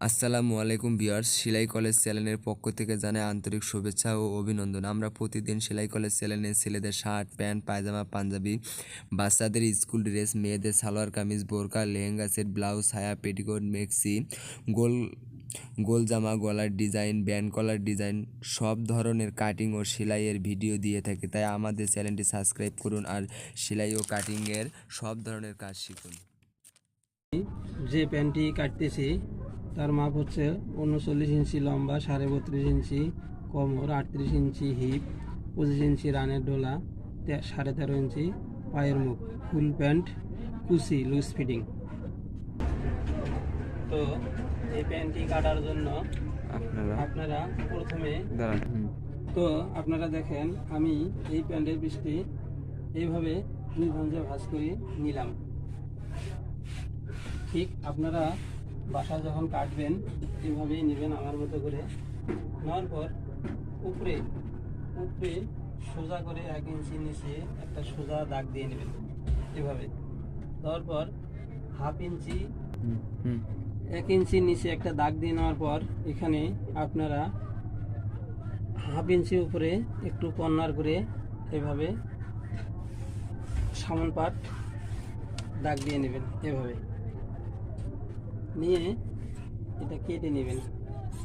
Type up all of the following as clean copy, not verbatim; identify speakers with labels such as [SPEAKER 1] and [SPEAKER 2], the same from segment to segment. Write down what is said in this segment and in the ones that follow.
[SPEAKER 1] আসসালামু আলাইকুম ভিউয়ার্স, সেলাই কলেজ চ্যানেলের পক্ষ থেকে জানাই আন্তরিক শুভেচ্ছা ও অভিনন্দন। আমরা প্রতিদিন সেলাই কলেজ চ্যানেলে ছেলেদের শার্ট, প্যান্ট, পায়জামা, পাঞ্জাবি, বাচ্চাদের স্কুল ড্রেস, মেয়েদের সালোয়ার কামিজ, বোরকা, লেহেঙ্গা সেট, ব্লাউজ, সায়া, পেটিকোট, মেক্সি, গোল গোল জামা, গলার ডিজাইন, ব্যান্ড কলার ডিজাইন সব ধরনের কাটিং ও সেলাইয়ের ভিডিও দিয়ে থাকি। তাই আমাদের চ্যানেলটি সাবস্ক্রাইব করুন আর সেলাই ও কাটিংয়ের সব ধরনের কাজ শিখুন।
[SPEAKER 2] যে প্যান্টটি কাটতেছি তার মাপ হচ্ছে 39 ইঞ্চি লম্বা, 32.5 ইঞ্চি কোমর, 38 ইঞ্চি হিপ, 25 ইঞ্চি রানের ডোলা, 13.5 ইঞ্চি পায়ের মুখ, ফুল প্যান্ট, কুচি লুজ ফিটিং। তো এই প্যান্টটি কাটার জন্য আপনারা প্রথমে আপনারা দেখেন আমি এই প্যান্টের পিসটি এইভাবে 2 ভাঁজে ভাঁজ করে নিলাম। ঠিক আপনারা বাসা যখন কাটবেন এভাবেই নেবেন আমার মতো করে। নেওয়ার পর উপরে উপরে সোজা করে 1 ইঞ্চি নিচে একটা সোজা দাগ দিয়ে নেবেন এভাবে। দেওয়ার পর হাফ ইঞ্চি 1 ইঞ্চি নিচে একটা দাগ দিয়ে নেওয়ার পর এখানে আপনারা হাফ ইঞ্চি উপরে একটু কর্নার করে এভাবে সামন পাট দাগ দিয়ে নেবেন এভাবে। নিয়ে এটা কেটে নেবেন,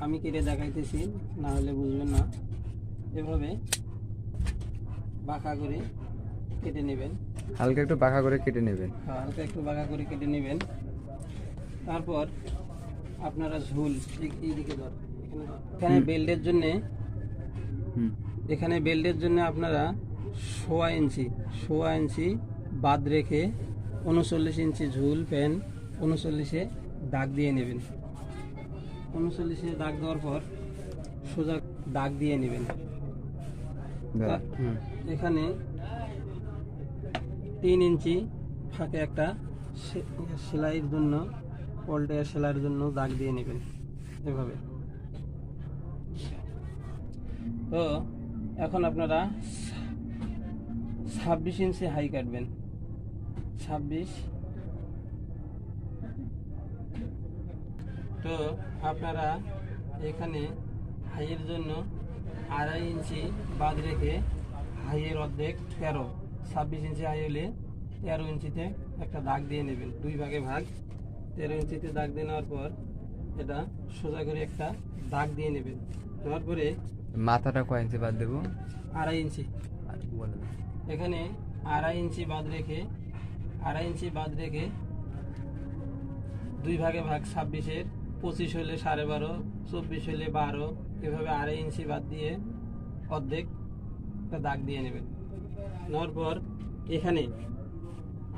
[SPEAKER 2] আমি কেটে দেখাইতেছি, না হলে বুঝবেন না। এভাবে বাঁকা করে কেটে নেবেন,
[SPEAKER 1] হালকা একটু বাঁকা করে কেটে নেবেন।
[SPEAKER 2] হালকা একটু বাঁকা করে কেটে নেবেন। তারপর আপনারা ঝুল এইদিকে ধর, এখানে বেল্টের জন্য আপনারা 1.5 ইঞ্চি বাদ রেখে 39 ইঞ্চি ঝুল প্যান 39-এ দাগ দিয়ে নেবেন। 39-এ দাগ দেওয়ার পর সোজা দাগ দিয়ে নেবেন। এখানে 3 ইঞ্চি ফাঁকে একটা সেলাইয়ের জন্য, পল্টের সেলাইয়ের জন্য দাগ দিয়ে নেবেন এভাবে। তো এখন আপনারা 26 ইঞ্চি হাই কাটবেন। 26। তো আপনারা এখানে হাইয়ের জন্য 2.5 ইঞ্চি বাদ রেখে হাইয়ের অর্ধেক 13, 26 ইঞ্চি হাই হলে 13 ইঞ্চিতে একটা দাগ দিয়ে নেবেন, 2 ভাগে ভাগ। 13 ইঞ্চিতে দাগ দিয়ে নেওয়ার পর এটা সোজা করে একটা দাগ দিয়ে নেবেন। নেওয়ার পরে
[SPEAKER 1] মাথাটা কয় ইঞ্চি বাদ দেবো?
[SPEAKER 2] 2.5 ইঞ্চি। এখানে 2.5 ইঞ্চি বাদ রেখে 2 ভাগে ভাগ 26-এর 25 হলে 12.5, 24 হলে 12, এভাবে 2.5 ইঞ্চি বাদ দিয়ে অর্ধেক একটা দাগ দিয়ে নেবেন। নেওয়ার পর এখানে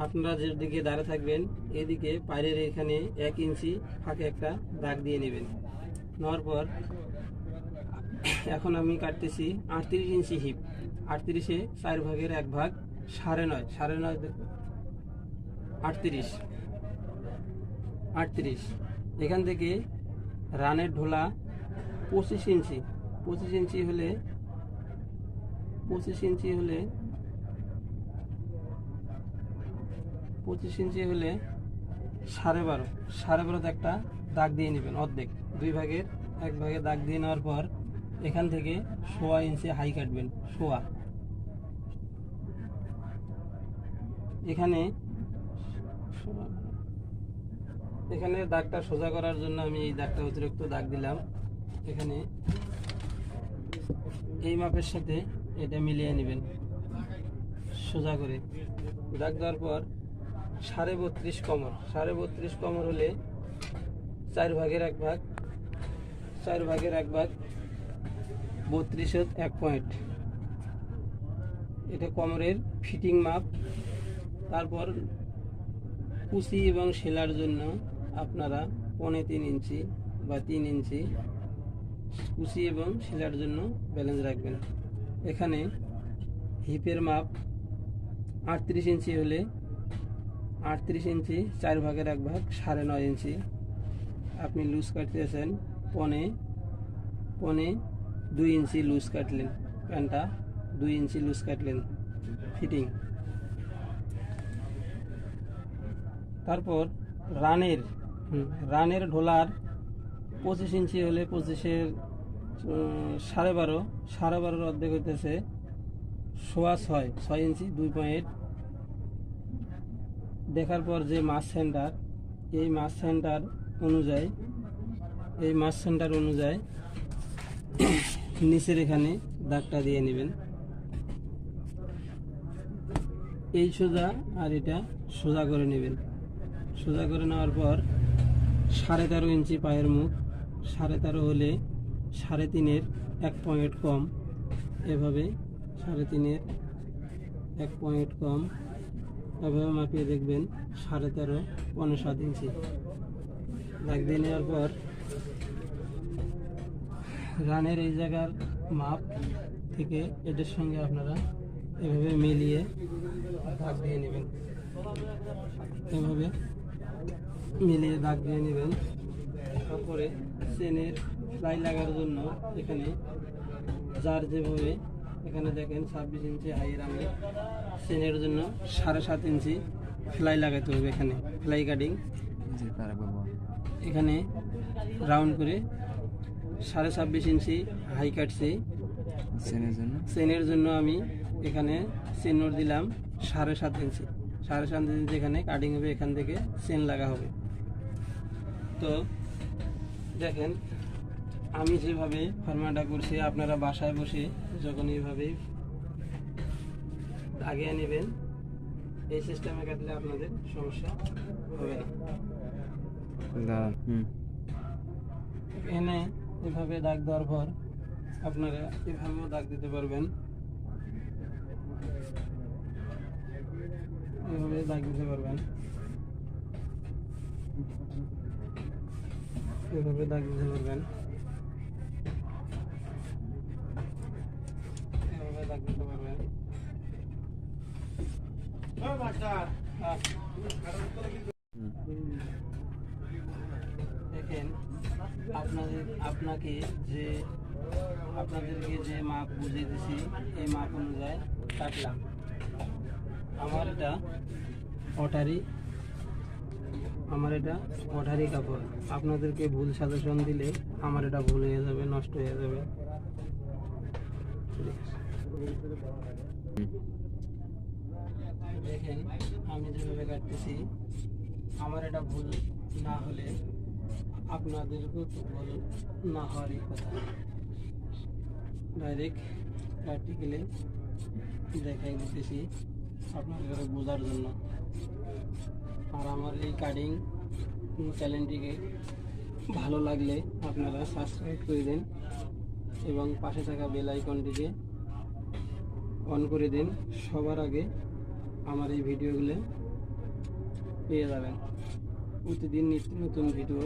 [SPEAKER 2] আপনারা যেদিকে দাঁড়িয়ে থাকবেন এদিকে পায়ের এখানে 1 ইঞ্চি ফাঁকে একটা দাগ দিয়ে নেবেন। নেওয়ার পর এখন আমি কাটতেছি 38 ইঞ্চি হিপ। 38-এ 4 ভাগের 1 ভাগ 9.5 38। এখান থেকে রানের ঢোলা 25 ইঞ্চি। 25 ইঞ্চি হলে 12.5 একটা দাগ দিয়ে নেবেন অর্ধেক, 2 ভাগের 1 ভাগে দাগ দিয়ে নেওয়ার পর এখান থেকে 1.5 ইঞ্চি হাই কাটবেন। এখানে দাগটা সোজা করার জন্য আমি এই দাগটা অতিরিক্ত দাগ দিলাম। এখানে এই মাপের সাথে এটা মিলিয়ে নেবেন সোজা করে। দাগ দেওয়ার পর 32.5 কোমর। 32.5 কোমর হলে 4 ভাগের 1 ভাগ 32 1 পয়েন্ট, এটা কোমরের ফিটিং মাপ। তারপর কুচি এবং সেলার জন্য আপনারা 3.25 ইঞ্চি বা 3 ইঞ্চি কুচি এবং সেলার জন্য ব্যালেন্স রাখবেন। এখানে হিপের মাপ 38 ইঞ্চি হলে 38 ইঞ্চি 4 ভাগের 1 ভাগ 9.5 ইঞ্চি। আপনি লুজ কাটতেছেন 2 ইঞ্চি লুজ কাটলেন, প্যান্টটা 2 ইঞ্চি লুজ কাটলেন ফিটিং। তারপর রানের ঢোলার 25 ইঞ্চি হলে 25-এর 12.5 অর্ধেক হইতেছে 6.5 ইঞ্চি 2 পয়েন্ট। দেখার পর যে মাছ সেন্টার, এই মাছ সেন্টার অনুযায়ী নিচের এখানে দাগটা দিয়ে নেবেন। এই সোজা আর এটা সোজা করে নেবেন। সোজা করে নেওয়ার পর 13.5 ইঞ্চি পায়ের মুখ, 13.5 হলে 3.5-এর 1 পয়েন্ট কম, এভাবে 3.5-এর 1 পয়েন্ট কম, এভাবে মাপিয়ে দেখবেন 13.5 7 ইঞ্চি। দাগ দিয়ে নেওয়ার পর রানের এই জায়গার মাপ থেকে এটার সঙ্গে আপনারা এভাবে মিলিয়ে দাগ দিয়ে নেবেন। এভাবে মিলিয়ে দাগ দিয়ে নেবেন। তারপরে চেনের সেলাই লাগার জন্য এখানে যার যেভাবে এখানে দেখেন 26 ইঞ্চি হাইয়ের আমি চেনের জন্য 7.5 ইঞ্চি সেলাই লাগাতে হবে। এখানে সেলাই কাটিং এখানে রাউন্ড করে 26.5 ইঞ্চি হাই কাটছি। চেনের জন্য আমি এখানে চেনর দিলাম 7.5 ইঞ্চি। 7.5 ইঞ্চি এখানে কাটিং হবে, এখান থেকে চেন লাগা হবে। তো দেখেন আমি যেভাবে ফর্মাটা করছি, আপনারা বাসায় বসে যখন এইভাবে লাগিয়ে নেবেন, এই সিস্টেমে কাটলে আপনাদের সমস্যা হবে না। এনে এভাবে দাগ দেওয়ার পর আপনারা এভাবেও দাগ দিতে পারবেন, এভাবে দাগ দিতে পারবেন, এভাবে দাগ দিতে পারবেন, এভাবে দাগ দিতে পারবেন। দেখেন আপনাদেরকে যে মাপ বুঝিয়ে দিছি, এই মাপ অনুযায়ী কাটলাম। আমার এটা অটারি কাপড়। আপনাদেরকে ভুল সাজেশন দিলে আমার এটা ভুল হয়ে যাবে, নষ্ট হয়ে যাবে। দেখেন আমি যেভাবে কাটতেছি, আমার এটা ভুল না হলে আপনাদেরকেও তো ভুল না হওয়ারই কথা। ডাইরেক্ট প্র্যাকটিক্যালি দেখাই দিতেছি আপনাদের বোঝার জন্য। আর আমার এই কাটিং চ্যানেলটিকে ভালো লাগলে আপনারা সাবস্ক্রাইব করে দিন এবং পাশে থাকা বেল আইকনটিকে অন করে দিন। সবার আগে আমার এই ভিডিওগুলো পেয়ে যাবেন। প্রতিদিন নিত্য নতুন ভিডিও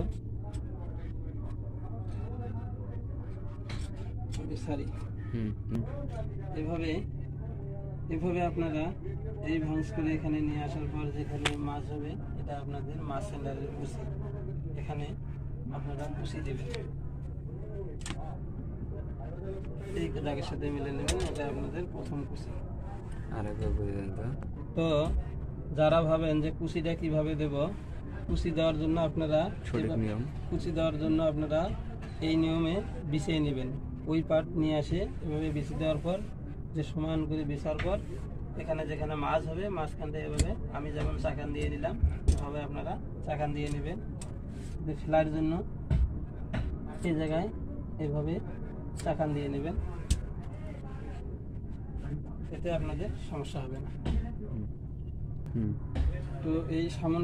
[SPEAKER 2] এভাবে আপনারা এই ভাঁজ করে এখানে নিয়ে আসার পর যেখানে মাছ হবে, এটা আপনাদের মাছ সেন্টারের কুচি। এখানে আপনারা কুচি দেবেন, এই দাগের সাথে মিলে নেবেন। এটা আপনাদের প্রথম কুচি। তো যারা ভাবেন যে কুচিটা কিভাবে দেব, কুচি দেওয়ার জন্য আপনারা এই নিয়মে বিছিয়ে নেবেন। ওই পার্ট নিয়ে আসে এভাবে বিছিয়ে দেওয়ার পর, যে সমান করে বিছার পর এখানে যেখানে মাছ হবে মাঝখানটা এভাবে আমি যেমন চাকান দিয়ে দিলাম, এভাবে আপনারা চাকান দিয়ে নেবেন। সেলাইয়ের জন্য এই জায়গায় এভাবে চাকান দিয়ে নেবেন, এতে আপনাদের সমস্যা হবে না। তো এই সামন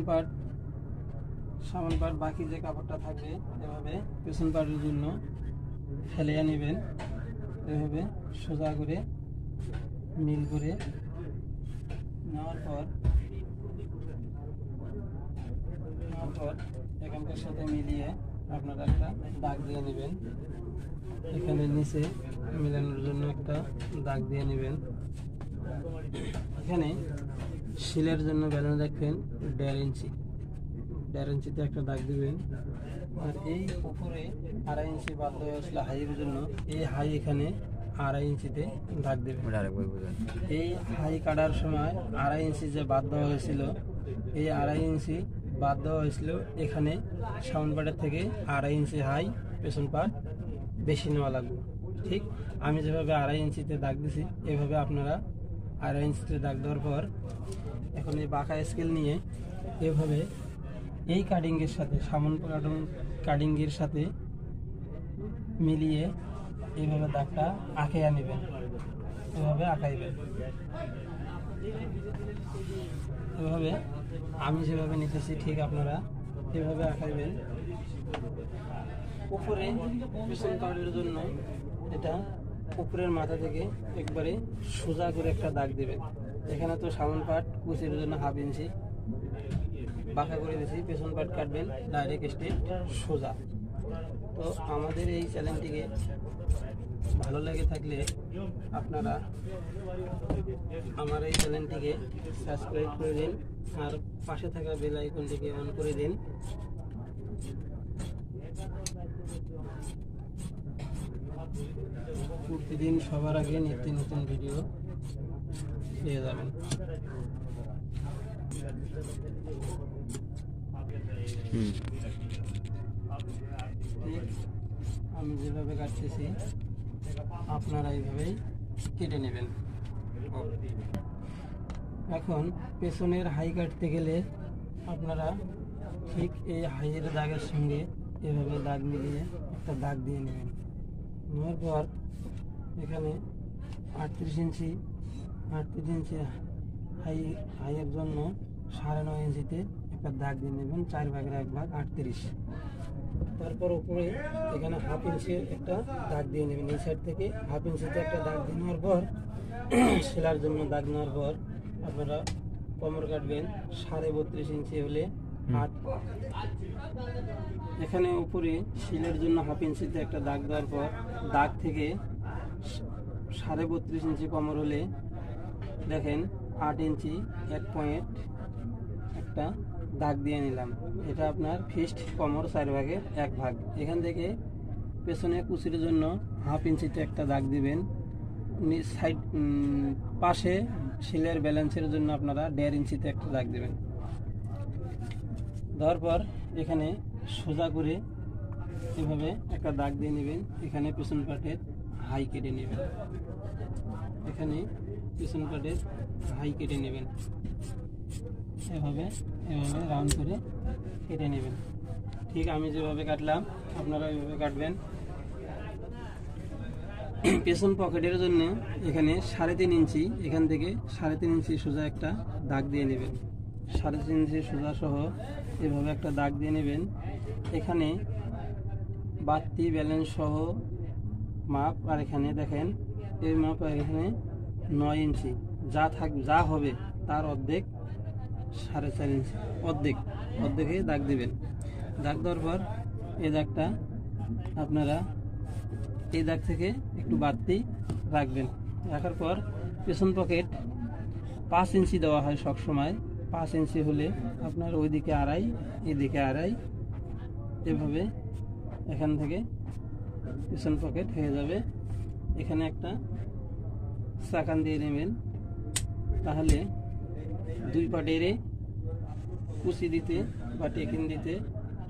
[SPEAKER 2] পার্ট বাকি যে কাপড়টা থাকবে এভাবে পেছন পার্টের জন্য ফেলে নেবেন। এভাবে সোজা করে মিল করে নেওয়ার পর এখানকার সাথে মিলিয়ে আপনারা একটা দাগ দিয়ে নেবেন। এখানে নিচে মেলানোর জন্য একটা দাগ দিয়ে নেবেন। এখানে শিলের জন্য ব্যালেন্স রাখবেন 1.5 ইঞ্চি। 1.5 ইঞ্চিতে একটা দাগ দিবেন। আর এই উপরে 2.5 ইঞ্চি বাদ দেওয়া হয়েছিল হাইয়ের জন্য, এই হাই এখানে 2.5 ইঞ্চিতে দাগ দেবেন। এই হাই কাটার সময় 2.5 ইঞ্চি যে বাদ দেওয়া হয়েছিল, এই 2.5 ইঞ্চি বাদ দেওয়া হয়েছিল এখানে সামন পাটের থেকে 2.5 ইঞ্চি হাই, পেছন পাট বেশি নেওয়া লাগবে। ঠিক আমি যেভাবে 2.5 ইঞ্চিতে দাগ দিছি এভাবে আপনারা 2.5 ইঞ্চিতে দাগ দেওয়ার পর এখন এই বাঁকা স্কেল নিয়ে এভাবে এই কাটিংয়ের সাথে সামন কাটিংয়ের সাথে মিলিয়ে এইভাবে দাগটা আঁকাইয়া নেবেন, এভাবে আঁকাইবেন। এভাবে আমি যেভাবে নিতেছি ঠিক আপনারা এভাবে আঁকাইবেন। উপরে পেছন পাটের জন্য এটা উপরের মাথা থেকে একবারে সোজা করে একটা দাগ দিবেন। এখানে তো সামন পাট কুচির জন্য 1/2 ইঞ্চি বাঁকা করে দিয়েছি, পেছন পাট কাটবেন ডাইরেক্ট স্ট্রেট সোজা। তো আমাদের এই চ্যানেলটিকে ভালো লেগে থাকলে আপনারা আমার এই চ্যানেলটিকে সাবস্ক্রাইব করে দিন আর পাশে থাকা বেল আইকনটিকে অন করে দিন। প্রতিদিন সবার আগে নিত্য নতুন ভিডিও পেয়ে যাবেন। আমি যেভাবে কাটতেছি আপনারা এইভাবেই কেটে নেবেন। এখন পেছনের হাই কাটতে গেলে আপনারা ঠিক এই হাইয়ের দাগের সঙ্গে এভাবে দাগ মিলিয়ে একটা দাগ দিয়ে নেবেন। নেওয়ার পর এখানে 38 ইঞ্চি হাইয়ের জন্য 9.5 ইঞ্চিতে একটা দাগ দিয়ে নেবেন, 4 ভাগের 1 ভাগ 38। তারপর উপরে এখানে 1/2 ইঞ্চি একটা দাগ দিয়ে নেবেন, এই সাইড থেকে 1/2 ইঞ্চিতে একটা দাগ দিয়ে নেওয়ার পর সেলার জন্য দাগ নেওয়ার পর আপনারা কোমর কাটবেন 32.5 ইঞ্চি হলে 8। এখানে উপরে শিলের জন্য 1/2 ইঞ্চিতে একটা দাগ দেওয়ার পর দাগ থেকে 32.5 ইঞ্চি কোমর হলে দেখেন 8 ইঞ্চি 1 পয়েন্ট একটা দাগ দিয়ে নিলাম। এটা আপনার ফিক্সড কোমর 4 ভাগের 1 ভাগ। এখান থেকে পেছনে কুচির জন্য 1/2 ইঞ্চিতে একটা দাগ দিবেন। সাইড পাশে শিলের ব্যালেন্সের জন্য আপনারা 1.5 ইঞ্চিতে একটা দাগ দেবেন। দেওয়ার পর এখানে সোজা করে এভাবে একটা দাগ দিয়ে নেবেন। এখানে পেছন পাটের হাই কেটে নেবেন, এখানে পেছন পাটের হাই কেটে নেবেন, এভাবে রাউন্ড করে কেটে নেবেন। ঠিক আমি যেভাবে কাটলাম আপনারা ওইভাবে কাটবেন। পেছন পকেটের জন্য এখানে 3.5 ইঞ্চি, এখান থেকে 3.5 ইঞ্চি সোজা একটা দাগ দিয়ে নেবেন। 3.5 ইঞ্চি সোজা সহ এভাবে একটা দাগ দিয়ে নেবেন। এখানে বাড়তি ব্যালেন্স সহ মাপ আর এখানে দেখেন এই মাপ আর এখানে 9 ইঞ্চি যা হবে তার অর্ধেক 4.5 ইঞ্চি, অর্ধেকে দাগ দিবেন। দাগ দেওয়ার পর এই দাগটা আপনারা এই দাগ থেকে একটু বাড়তি রাখবেন। রাখার পর পেছন পকেট 5 ইঞ্চি দেওয়া হয় সবসময়। 5 ইঞ্চি হলে আপনার ওইদিকে 2.5 এদিকে 2.5, এভাবে এখান থেকে পেছন পকেট হয়ে যাবে। এখানে একটা চাকান দিয়ে নেবেন, তাহলে 2 পাটেরে কুচি দিতে বা টেকিন দিতে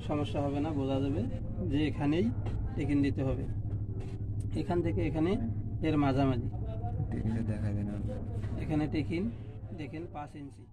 [SPEAKER 2] সমস্যা হবে না, বোঝা যাবে যে এখানেই টেকিন দিতে হবে। এখান থেকে এখানে এর মাঝামাঝি
[SPEAKER 1] দেখা দেন
[SPEAKER 2] এখানে টেকিন দেখেন 5 ইঞ্চি।